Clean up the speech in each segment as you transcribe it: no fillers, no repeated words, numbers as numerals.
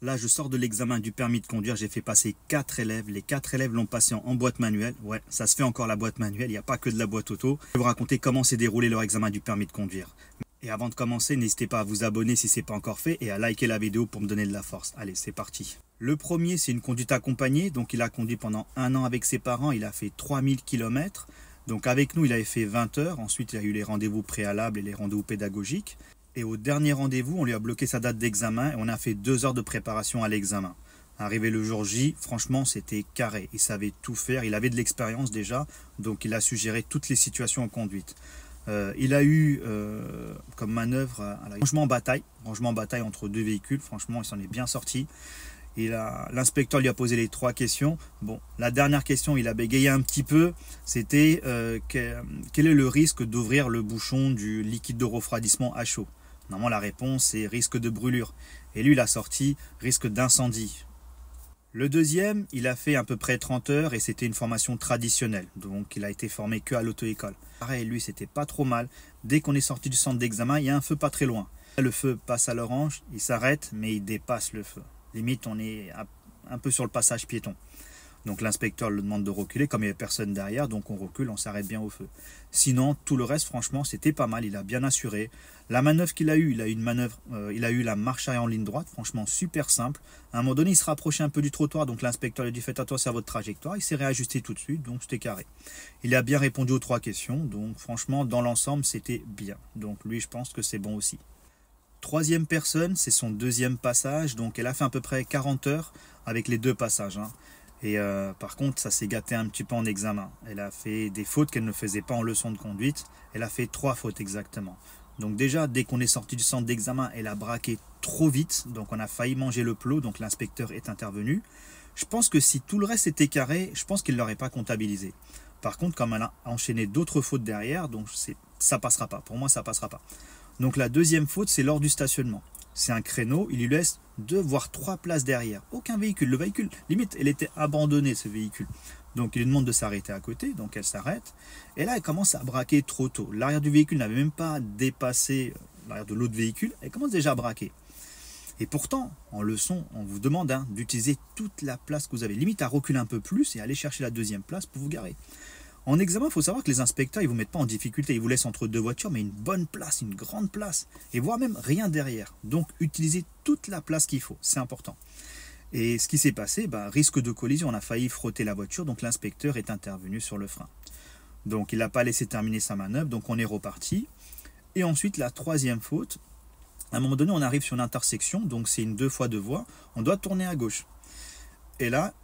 Là, je sors de l'examen du permis de conduire. J'ai fait passer 4 élèves. Les 4 élèves l'ont passé en boîte manuelle. Ouais, ça se fait encore la boîte manuelle. Il n'y a pas que de la boîte auto. Je vais vous raconter comment s'est déroulé leur examen du permis de conduire. Et avant de commencer, n'hésitez pas à vous abonner si ce n'est pas encore fait et à liker la vidéo pour me donner de la force. Allez, c'est parti. Le premier, c'est une conduite accompagnée. Donc, il a conduit pendant 1 an avec ses parents. Il a fait 3000 km. Donc, avec nous, il avait fait 20 heures. Ensuite, il a eu les rendez-vous préalables et les rendez-vous pédagogiques. Et au dernier rendez-vous, on lui a bloqué sa date d'examen et on a fait 2 heures de préparation à l'examen. Arrivé le jour J, franchement, c'était carré. Il savait tout faire, il avait de l'expérience déjà, donc il a su gérer toutes les situations en conduite. Il a eu comme manœuvre rangement en bataille entre 2 véhicules. Franchement, il s'en est bien sorti. L'inspecteur lui a posé les 3 questions. Bon, la dernière question, il a bégayé un petit peu. C'était quel est le risque d'ouvrir le bouchon du liquide de refroidissement à chaud? Normalement, la réponse c'est risque de brûlure. Et lui, il a sorti risque d'incendie. Le deuxième, il a fait à peu près 30 heures et c'était une formation traditionnelle. Donc, il a été formé que à l'auto-école. Pareil, lui, c'était pas trop mal. Dès qu'on est sorti du centre d'examen, il y a un feu pas très loin. Le feu passe à l'orange, il s'arrête, mais il dépasse le feu. Limite, on est un peu sur le passage piéton. Donc l'inspecteur le demande de reculer, comme il n'y avait personne derrière, donc on recule, on s'arrête bien au feu. Sinon, tout le reste, franchement, c'était pas mal, il a bien assuré. La manœuvre qu'il a eue, il a eu la marche arrière en ligne droite, franchement super simple. À un moment donné, il se rapprochait un peu du trottoir, donc l'inspecteur lui a dit faites attention à votre trajectoire, il s'est réajusté tout de suite, donc c'était carré. Il a bien répondu aux 3 questions, donc franchement, dans l'ensemble, c'était bien. Donc lui, je pense que c'est bon aussi. Troisième personne, c'est son deuxième passage, donc elle a fait à peu près 40 heures avec les 2 passages. Et par contre, ça s'est gâté un petit peu en examen. Elle a fait des fautes qu'elle ne faisait pas en leçon de conduite. Elle a fait 3 fautes exactement. Donc déjà, dès qu'on est sorti du centre d'examen, elle a braqué trop vite. Donc on a failli manger le plot, donc l'inspecteur est intervenu. Je pense que si tout le reste était carré, je pense qu'il ne l'aurait pas comptabilisé. Par contre, comme elle a enchaîné d'autres fautes derrière, donc ça passera pas. Pour moi, ça passera pas. Donc la deuxième faute, c'est lors du stationnement. C'est un créneau, il lui laisse 2 voire 3 places derrière. Aucun véhicule. Le véhicule, limite, elle était abandonnée, ce véhicule. Donc il lui demande de s'arrêter à côté, donc elle s'arrête. Et là, elle commence à braquer trop tôt. L'arrière du véhicule n'avait même pas dépassé l'arrière de l'autre véhicule. Elle commence déjà à braquer. Et pourtant, en leçon, on vous demande d'utiliser toute la place que vous avez. Limite à reculer un peu plus et aller chercher la deuxième place pour vous garer. En examen, il faut savoir que les inspecteurs, ils ne vous mettent pas en difficulté. Ils vous laissent entre 2 voitures, mais une bonne place, une grande place. Et voire même rien derrière. Donc, utilisez toute la place qu'il faut. C'est important. Et ce qui s'est passé, risque de collision. On a failli frotter la voiture. Donc, l'inspecteur est intervenu sur le frein. Donc, il n'a pas laissé terminer sa manœuvre. Donc, on est reparti. Et ensuite, la troisième faute. À un moment donné, on arrive sur une intersection. Donc, c'est une 2 fois 2 voies. On doit tourner à gauche. Et là,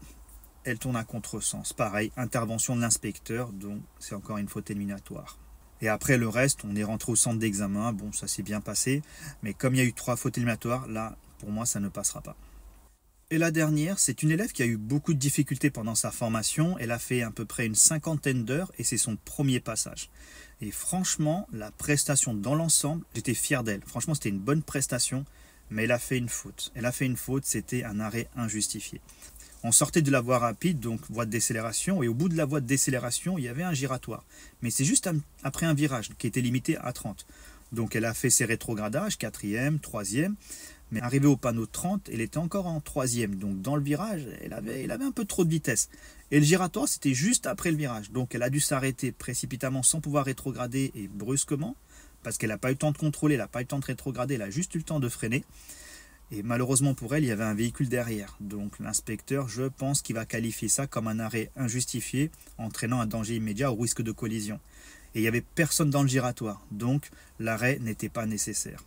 elle tourne à contresens. Pareil, intervention de l'inspecteur, donc c'est encore une faute éliminatoire. Et après le reste, on est rentré au centre d'examen. Bon, ça s'est bien passé. Mais comme il y a eu 3 fautes éliminatoires, là, pour moi, ça ne passera pas. Et la dernière, c'est une élève qui a eu beaucoup de difficultés pendant sa formation. Elle a fait à peu près une 50aine d'heures et c'est son premier passage. Et franchement, la prestation dans l'ensemble, j'étais fier d'elle. Franchement, c'était une bonne prestation, mais elle a fait une faute. Elle a fait une faute, c'était un arrêt injustifié. On sortait de la voie rapide, donc voie de décélération, et au bout de la voie de décélération, il y avait un giratoire. Mais c'est juste après un virage qui était limité à 30. Donc elle a fait ses rétrogradages, 4e, 3e, mais arrivée au panneau 30, elle était encore en 3e. Donc dans le virage, elle avait un peu trop de vitesse. Et le giratoire, c'était juste après le virage. Donc elle a dû s'arrêter précipitamment sans pouvoir rétrograder et brusquement, parce qu'elle n'a pas eu le temps de contrôler, elle n'a pas eu le temps de rétrograder, elle a juste eu le temps de freiner. Et malheureusement pour elle, il y avait un véhicule derrière. Donc l'inspecteur, je pense qu'il va qualifier ça comme un arrêt injustifié, entraînant un danger immédiat au risque de collision. Et il n'y avait personne dans le giratoire, donc l'arrêt n'était pas nécessaire.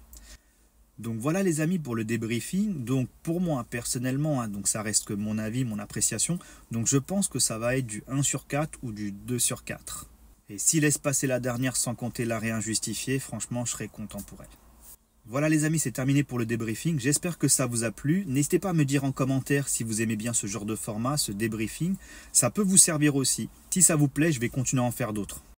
Donc voilà les amis pour le débriefing. Donc pour moi personnellement, donc ça reste que mon avis, mon appréciation. Donc je pense que ça va être du 1 sur 4 ou du 2 sur 4. Et s'il laisse passer la dernière sans compter l'arrêt injustifié, franchement je serais content pour elle. Voilà les amis, c'est terminé pour le débriefing. J'espère que ça vous a plu. N'hésitez pas à me dire en commentaire si vous aimez bien ce genre de format, ce débriefing. Ça peut vous servir aussi. Si ça vous plaît, je vais continuer à en faire d'autres.